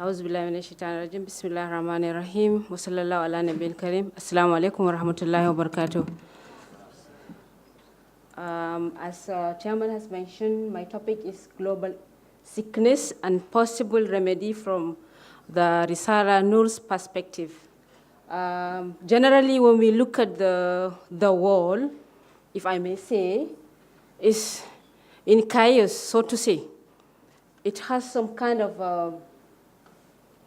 Auzubillahi minasyaitonirrajim. Bismillahirrahmanirrahim. Wa sallallahu ala nabiyil karim. Assalamu alaikum wa rahmatullahi wa barakatuh. As Chairman has mentioned, my topic is global sickness and possible remedy from the Risale Nur's perspective. Generally, when we look at the world, if I may say, is in chaos, so to say. It has some kind of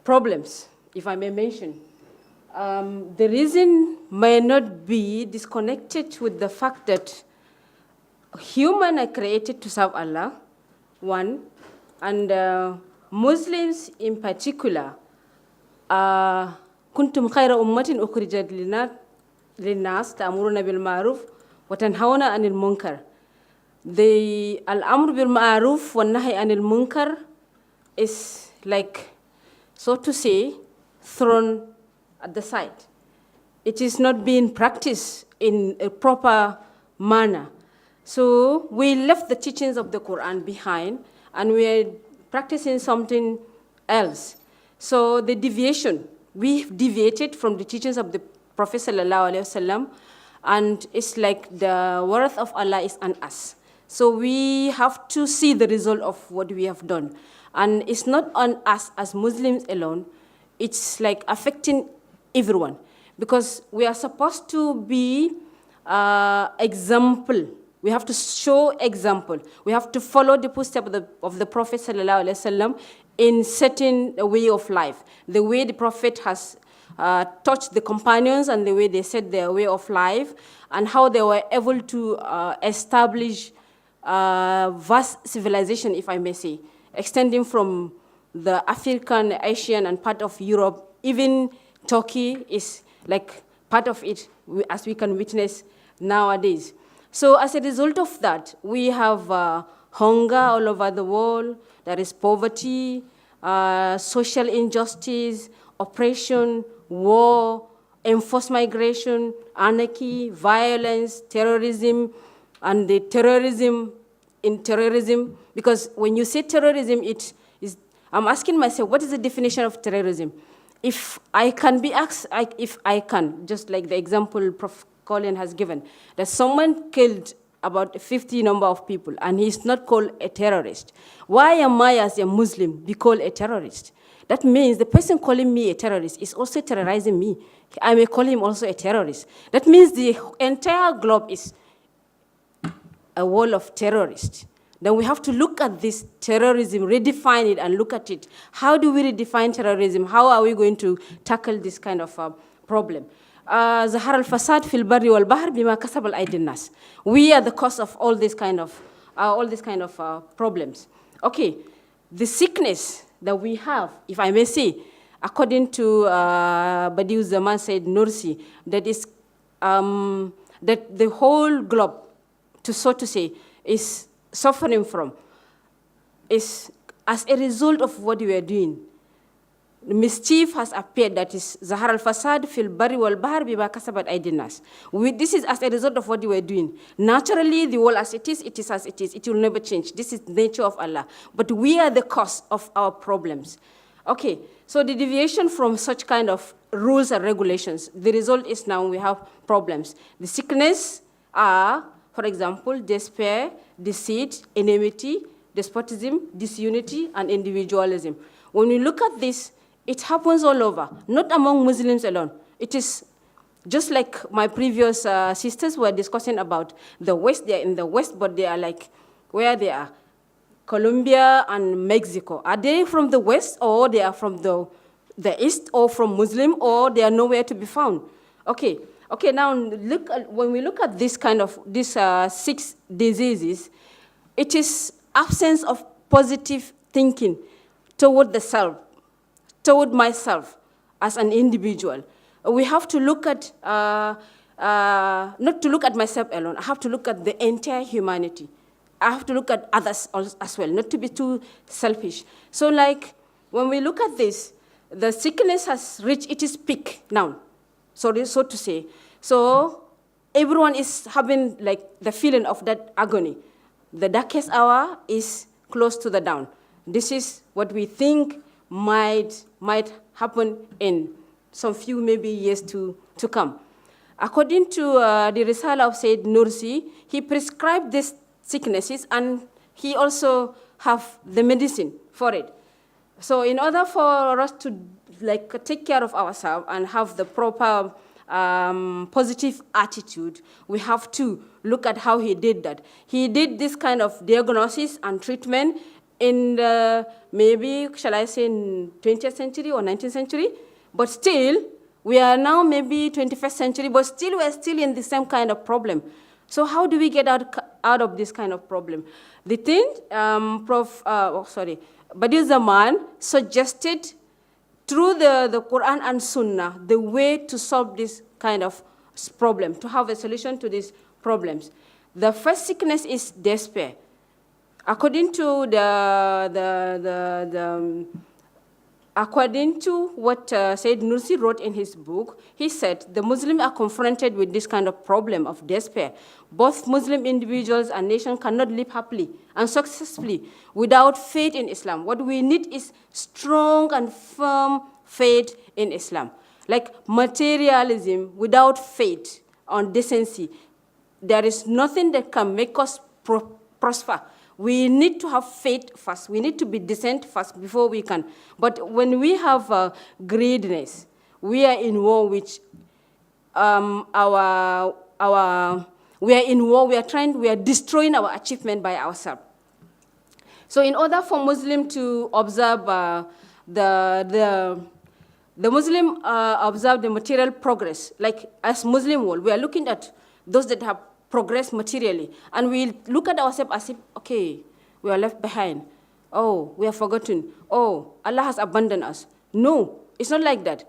problems, if I may mention. The reason may not be disconnected with the fact that humans are created to serve Allah, one, and Muslims in particular, kuntum khayra ummatin ukhrijat linnas ta'muruna bil ma'ruf wa tanhauna 'anil munkar. The al-amr bil ma'ruf wa nahy 'anil munkar is like, so to say, thrown at the side. It is not being practiced in a proper manner. So we left the teachings of the Quran behind and we are practicing something else. So the deviation, we deviated from the teachings of the Prophet ﷺ, and it's like the wrath of Allah is on us. So we have to see the result of what we have done. And it's not on us as Muslims alone, it's like affecting everyone. Because we are supposed to be example. We have to show example. We have to follow the footsteps of the Prophet ﷺ in setting a way of life. The way the Prophet has taught the companions and the way they set their way of life and how they were able to establish vast civilization, if I may say, extending from the African, Asian, and part of Europe. Even Turkey is like part of it, as we can witness nowadays. So as a result of that, we have hunger all over the world, there is poverty, social injustice, oppression, war, enforced migration, anarchy, violence, terrorism, and the terrorism in terrorism. Because when you say terrorism, I'm asking myself, what is the definition of terrorism? If I can be asked, if I can, just like the example Prof. Colin has given, that someone killed about 50 number of people and he's not called a terrorist. Why am I, as a Muslim, be called a terrorist? That means the person calling me a terrorist is also terrorizing me. I may call him also a terrorist. That means the entire globe is a wall of terrorists. Then we have to look at this terrorism, redefine it, and look at it. How do we redefine terrorism? How are we going to tackle this kind of problem? Zahar al-fasad fil barri wal bahr bima kasab al-aidi nas. We are the cause of all this kind of problems. Okay, the sickness that we have, if I may say, according to Bediüzzaman said Nursi, that is that the whole globe, so to say, is suffering from, is as a result of what we are doing. The mischief has appeared, that is Zahar al-Fasad fil Barri wal Bahr bima kasabat aydin nas. This is as a result of what we are doing. Naturally, the world as it is as it is. It will never change. This is the nature of Allah. But we are the cause of our problems. Okay, so the deviation from such kind of rules and regulations, the result is now we have problems. The sickness are, for example, despair, deceit, enmity, despotism, disunity, and individualism. When we look at this, it happens all over, not among Muslims alone. It is just like my previous sisters were discussing about the West. They are in the West, but they are like where they are, Colombia and Mexico. Are they from the West, or they are from the East, or from Muslim, or they are nowhere to be found? Okay. Okay, now when we look at this kind of, these 6 diseases, it is absence of positive thinking toward the self, toward myself as an individual. We have to look at, not to look at myself alone, I have to look at the entire humanity. I have to look at others as well, not to be too selfish. So like, when we look at this, the sickness has reached its peak now, so to say. So everyone is having like the feeling of that agony. The darkest hour is close to the dawn. This is what we think might happen in some few maybe years to come. According to the Risale of Sayyid Nursi, he prescribed these sicknesses and he also have the medicine for it. So in order for us to take care of ourselves and have the proper positive attitude, we have to look at how he did that. He did this kind of diagnosis and treatment in the, maybe, shall I say, in 20th century or 19th century, but still, we are now maybe 21st century, but still we're still in the same kind of problem. So how do we get out of this kind of problem? The thing, Bediüzzaman suggested through the Quran and Sunnah the way to solve this kind of problem, to have a solution to these problems. The first sickness is despair. According to according to what Sayyid Nursi wrote in his book, he said the Muslims are confronted with this kind of problem of despair. Both Muslim individuals and nations cannot live happily and successfully without faith in Islam. What we need is strong and firm faith in Islam. Like materialism without faith on decency, there is nothing that can make us prosper. We need to have faith first. We need to be decent first before we can. But when we have greediness, we are in war with we are in war. We are destroying our achievement by ourselves. So in order for Muslim to observe the Muslim observe the material progress, like as Muslim world, we are looking at those that have progress materially. And we look at ourselves as if, okay, we are left behind. Oh, we are forgotten. Oh, Allah has abandoned us. No, it's not like that.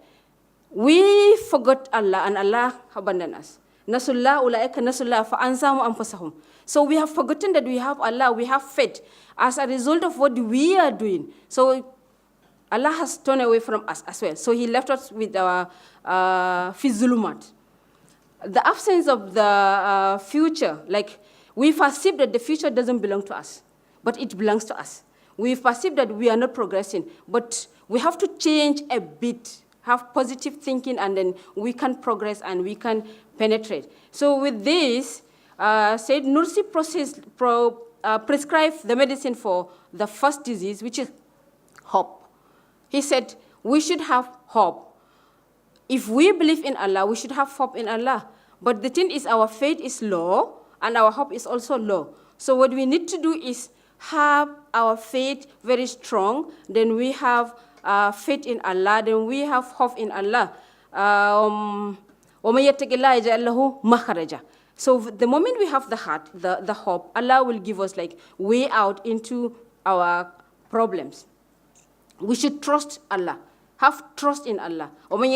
We forgot Allah and Allah abandoned us. Nasullah ulaika nasullah fa'ansamu anfusahum. So we have forgotten that we have Allah, we have faith as a result of what we are doing. So Allah has turned away from us as well. So he left us with our fizulumat. The absence of the future, like we perceive that the future doesn't belong to us, but it belongs to us. We perceive that we are not progressing, but we have to change a bit, have positive thinking, and then we can progress and we can penetrate. So with this, Sayyid Nursi prescribed the medicine for the first disease, which is hope. He said, we should have hope. If we believe in Allah, we should have hope in Allah. But the thing is, our faith is low, and our hope is also low. So what we need to do is have our faith very strong, then we have faith in Allah, then we have hope in Allah. So the moment we have the heart, the hope, Allah will give us like way out into our problems. We should trust Allah. Have trust in Allah. But our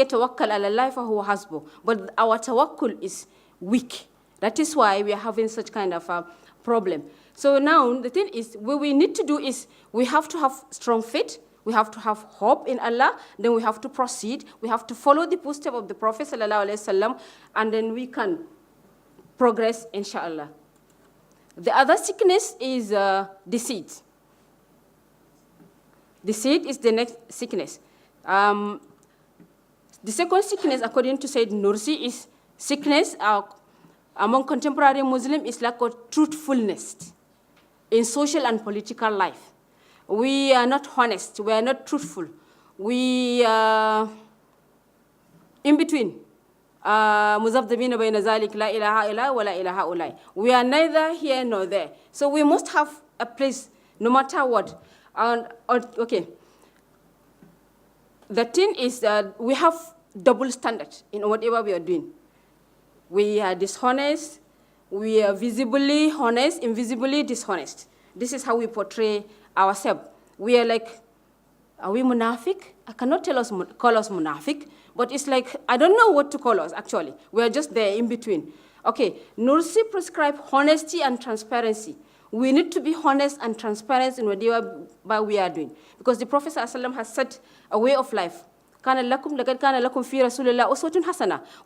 tawakkul is weak. That is why we are having such kind of a problem. So now the thing is, what we need to do is we have to have strong faith. We have to have hope in Allah. Then we have to proceed. We have to follow the footsteps of the Prophet ﷺ, and then we can progress, inshallah. The other sickness is deceit. Deceit is the next sickness. The second sickness, according to Sayyid Nursi, is sickness among contemporary Muslims is lack of truthfulness in social and political life. We are not honest. We are not truthful. We are in between. We are neither here nor there. So we must have a place, no matter what. Okay. The thing is that we have double standards in whatever we are doing. We are dishonest. We are visibly honest, invisibly dishonest. This is how we portray ourselves. We are like, are we munafiq? I cannot call us munafiq, but it's like, I don't know what to call us, actually. We are just there in between. Okay, Nursi prescribed honesty and transparency. We need to be honest and transparent in whatever we are doing. Because the Prophet ﷺ has set a way of life. We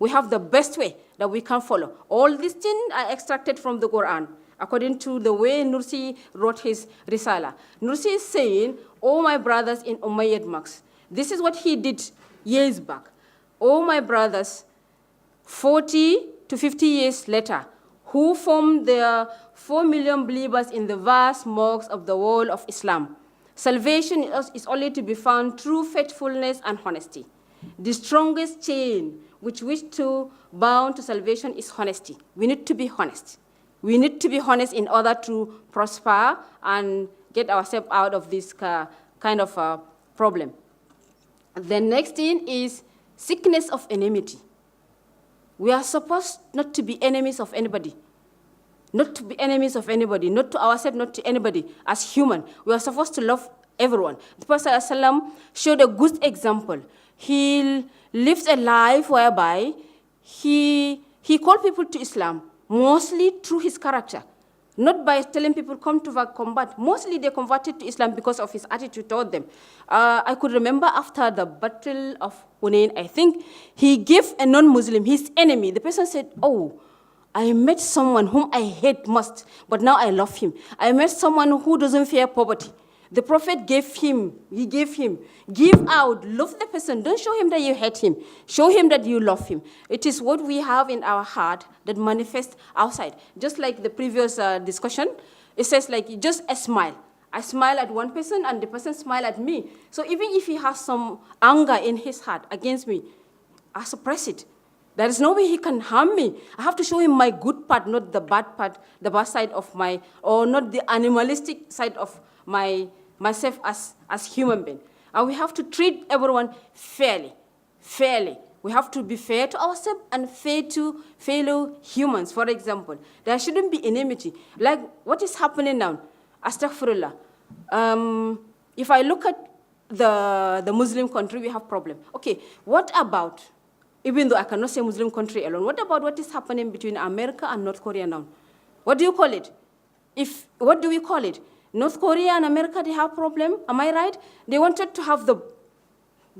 have the best way that we can follow. All these things are extracted from the Quran. according to the way Nursi wrote his Risale. Nursi is saying, "Oh, my brothers in Umayyad mosques, this is what he did years back. Oh, my brothers, 40 to 50 years later, who formed the 4 million believers in the vast mosques of the world of Islam. Salvation is only to be found through faithfulness and honesty. The strongest chain which to bound to salvation is honesty. We need to be honest. We need to be honest in order to prosper and get ourselves out of this kind of problem. The next thing is sickness of enmity. We are supposed not to be enemies of anybody. Not to be enemies of anybody, not to ourselves, not to anybody. As human, we are supposed to love everyone. The Prophet ﷺ showed a good example. He lived a life whereby he called people to Islam, mostly through his character, not by telling people, come to combat. Mostly they converted to Islam because of his attitude toward them. I could remember after the Battle of Hunain, I think, he gave a non-Muslim, his enemy. The person said, "Oh, I met someone whom I hate most, but now I love him. I met someone who doesn't fear poverty." The Prophet gave him, give out, love the person. Don't show him that you hate him. Show him that you love him. It is what we have in our heart that manifests outside. Just like the previous discussion, it says like just a smile. I smile at one person and the person smile at me. So even if he has some anger in his heart against me, I suppress it. There is no way he can harm me. I have to show him my good part, not the bad part, the bad side of or not the animalistic side of myself as human being. And we have to treat everyone fairly. We have to be fair to ourselves and fair to fellow humans. For example, there shouldn't be enmity. Like what is happening now, astaghfirullah. If I look at the Muslim country, we have problem. Okay, what about, even though I cannot say Muslim country alone, what about what is happening between America and North Korea now? What do you call it? What do we call it? North Korea and America, they have problem, am I right? They wanted to have the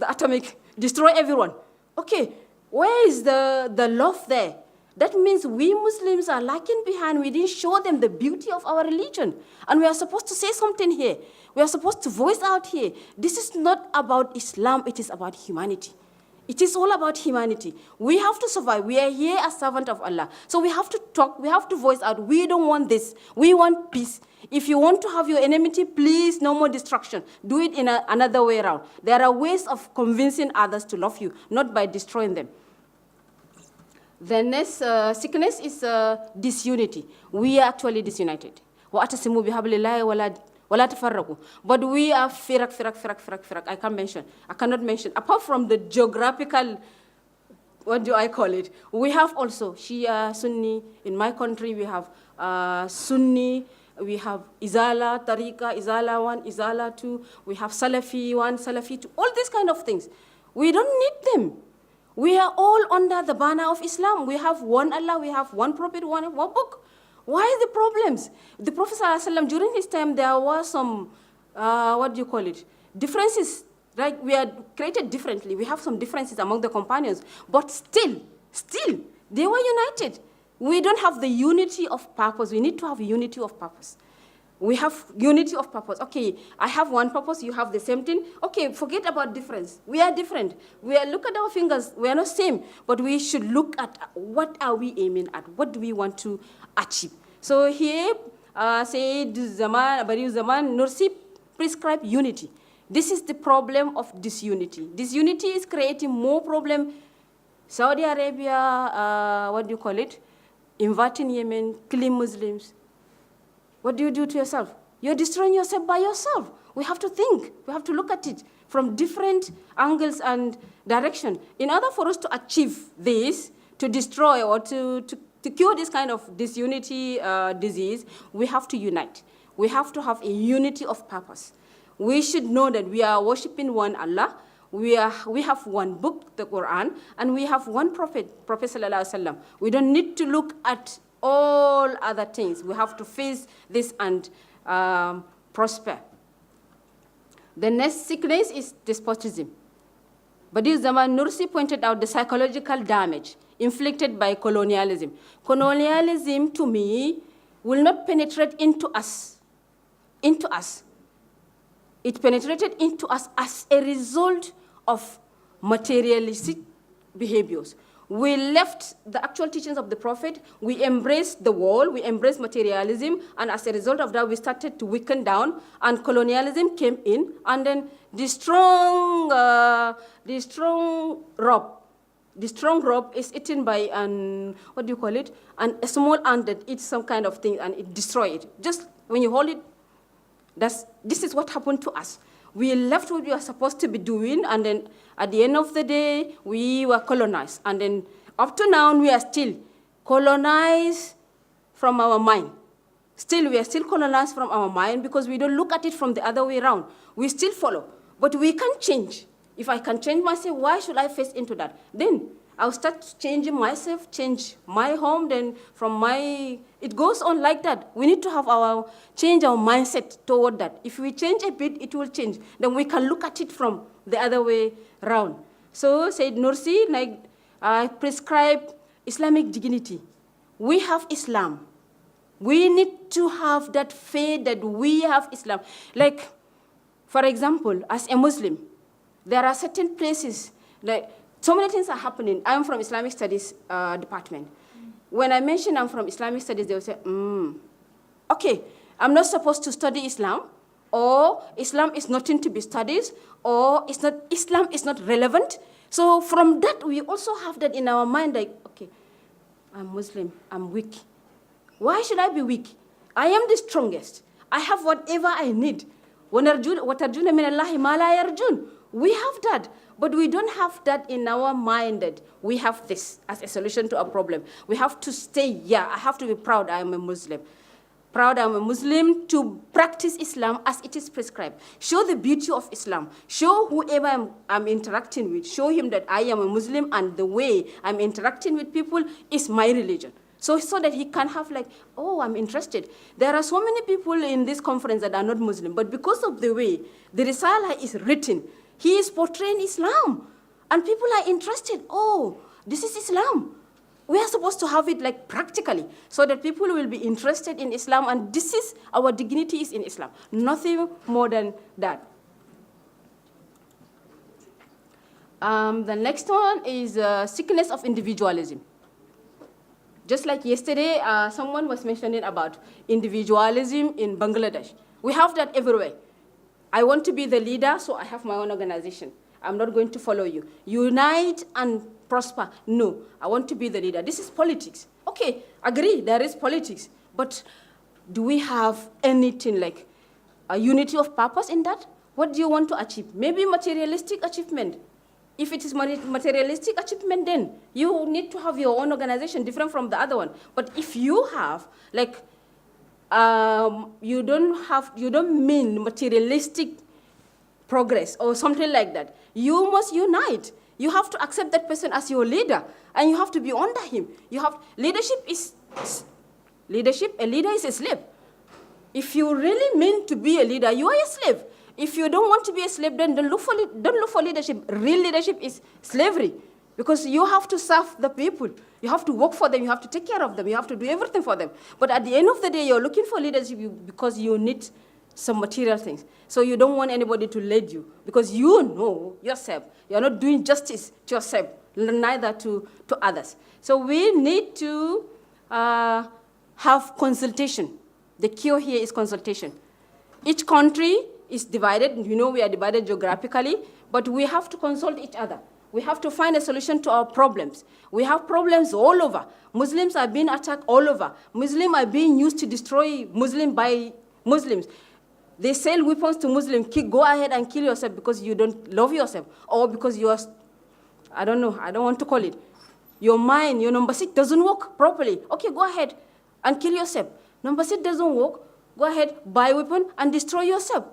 atomic, destroy everyone. Okay, where is the love there? That means we Muslims are lagging behind. We didn't show them the beauty of our religion. And we are supposed to say something here. We are supposed to voice out here. This is not about Islam, it is about humanity. It is all about humanity. We have to survive. We are here as servants of Allah. So we have to talk, we have to voice out. We don't want this. We want peace. If you want to have your enmity, please, no more destruction. Do it in another way around. There are ways of convincing others to love you, not by destroying them. The next sickness is disunity. We are actually disunited. وَأَتَسِمُوا بِحَبْلِ اللَّهِ وَلَا تَفَرَّقُوا. But we are firak. I cannot mention. Apart from the geographical, what do I call it? We have also Shia, Sunni. In my country, we have Sunni. We have Izala, Tariqa, Izala 1, Izala 2. We have Salafi 1, Salafi 2. All these kind of things. We don't need them. We are all under the banner of Islam. We have one Allah, we have one Prophet, one book. Why the problems? The Prophet ﷺ, during his time, there was some, differences. Right? We are created differently. We have some differences among the companions. But still, they were united. We don't have the unity of purpose. We need to have unity of purpose. We have unity of purpose. Okay, I have one purpose, you have the same thing. Okay, forget about difference. We are different. Look at our fingers. We are not same. But we should look at what are we aiming at? What do we want to achieve? So here, Bediüzzaman, Nursi prescribe unity. This is the problem of disunity. Disunity is creating more problem. Saudi Arabia, inviting Yemen, killing Muslims. What do you do to yourself? You're destroying yourself by yourself. We have to think. We have to look at it from different angles and direction. In order for us to achieve this, to destroy or to cure this kind of disunity disease, we have to unite. We have to have a unity of purpose. We should know that we are worshiping one Allah. We have one book, the Quran, and we have one Prophet, Prophet Sallallahu Alaihi Wasallam. We don't need to look at all other things. We have to face this and prosper. The next sickness is despotism. Bediüzzaman Nursi pointed out the psychological damage inflicted by colonialism. Colonialism, to me, will not penetrate into us. It penetrated into us as a result of materialistic behaviors. We left the actual teachings of the Prophet, we embraced the world, we embraced materialism, and as a result of that, we started to weaken down, and colonialism came in, and then the strong rope is eaten by a small ant that eats some kind of thing, and it destroys it. Just when you hold it, this is what happened to us. We left what we were supposed to be doing, and then at the end of the day, we were colonized. And then up to now, we are still colonized from our mind. We are still colonized from our mind because we don't look at it from the other way around. We still follow, but we can change. If I can change myself, why should I face into that? Then I'll start changing myself, change my home, then it goes on like that. We need to change our mindset toward that. If we change a bit, it will change. Then we can look at it from the other way around. So, said Nursi, I prescribe Islamic dignity. We have Islam. We need to have that faith that we have Islam. Like, for example, as a Muslim, there are certain places that so many things are happening. I'm from Islamic Studies department. When I mention I'm from Islamic Studies, they will say, okay, I'm not supposed to study Islam, or Islam is nothing to be studied, or Islam is not relevant. So from that, we also have that in our mind, like, okay, I'm Muslim, I'm weak. Why should I be weak? I am the strongest. I have whatever I need. وَتَرْجُونَ مِنَ اللَّهِ مَا لَا يَرْجُونَ. We have that, but we don't have that in our mind that we have this as a solution to a problem. We have to stay, I have to be proud I am a Muslim. Proud I'm a Muslim to practice Islam as it is prescribed. Show the beauty of Islam. Show whoever I'm interacting with, show him that I am a Muslim and the way I'm interacting with people is my religion. So that he can have like, oh, I'm interested. There are so many people in this conference that are not Muslim, but because of the way the Risale is written, he is portraying Islam. And people are interested. Oh, this is Islam. We are supposed to have it like practically so that people will be interested in Islam, and this is our dignity is in Islam. Nothing more than that. The next one is sickness of individualism. Just like yesterday, someone was mentioning about individualism in Bangladesh. We have that everywhere. I want to be the leader, so I have my own organization. I'm not going to follow you. Unite and prosper. No, I want to be the leader. This is politics. Okay, agree, there is politics. But do we have anything like a unity of purpose in that? What do you want to achieve? Maybe materialistic achievement. If it is materialistic achievement, then you need to have your own organization different from the other one. But if you have, like, you don't mean materialistic progress or something like that. You must unite. You have to accept that person as your leader, and you have to be under him. Leadership is leadership. A leader is a slave. If you really mean to be a leader, you are a slave. If you don't want to be a slave, then don't look for leadership. Real leadership is slavery, because you have to serve the people. You have to work for them. You have to take care of them. You have to do everything for them. But at the end of the day, you're looking for leadership because you need some material things. So you don't want anybody to lead you, because you know yourself. You're not doing justice to yourself, neither to others. So we need to have consultation. The cure here is consultation. Each country is divided. You know, we are divided geographically, but we have to consult each other. We have to find a solution to our problems. We have problems all over. Muslims are being attacked all over. Muslims are being used to destroy Muslims by Muslims. They sell weapons to Muslims. Go ahead and kill yourself because you don't love yourself, or because you are, I don't know, I don't want to call it. Your mind, your number 6 doesn't work properly. Okay, go ahead and kill yourself. Number 6 doesn't work. Go ahead, buy a weapon and destroy yourself.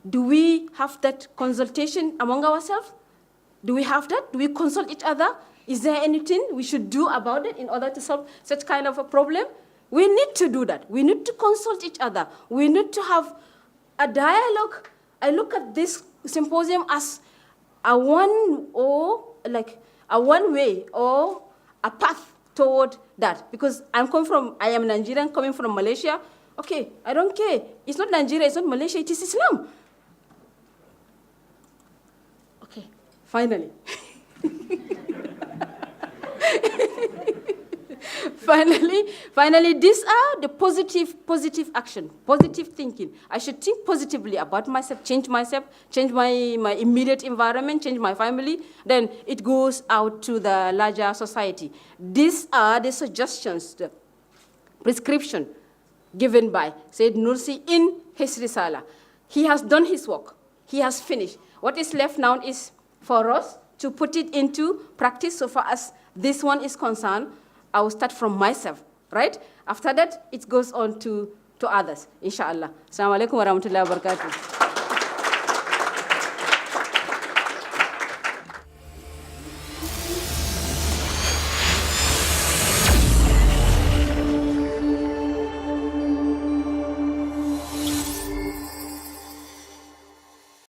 Do we have that consultation among ourselves? Do we have that? Do we consult each other? Is there anything we should do about it in order to solve such kind of a problem? We need to do that. We need to consult each other. We need to have a dialogue. I look at this symposium as a one way or a path toward that. Because I am Nigerian coming from Malaysia. Okay, I don't care. It's not Nigeria, it's not Malaysia, it is Islam. Okay, finally. Finally, these are the positive action, positive thinking. I should think positively about myself, change my immediate environment, change my family. Then it goes out to the larger society. These are the suggestions, the prescription given by Sayyid Nursi in his Risale. He has done his work. He has finished. What is left now is for us to put it into practice. So far as this one is concerned, I will start from myself, right? After that, it goes on to others, inshallah. Assalamu alaikum wa rahmatullahi wa barakatuh.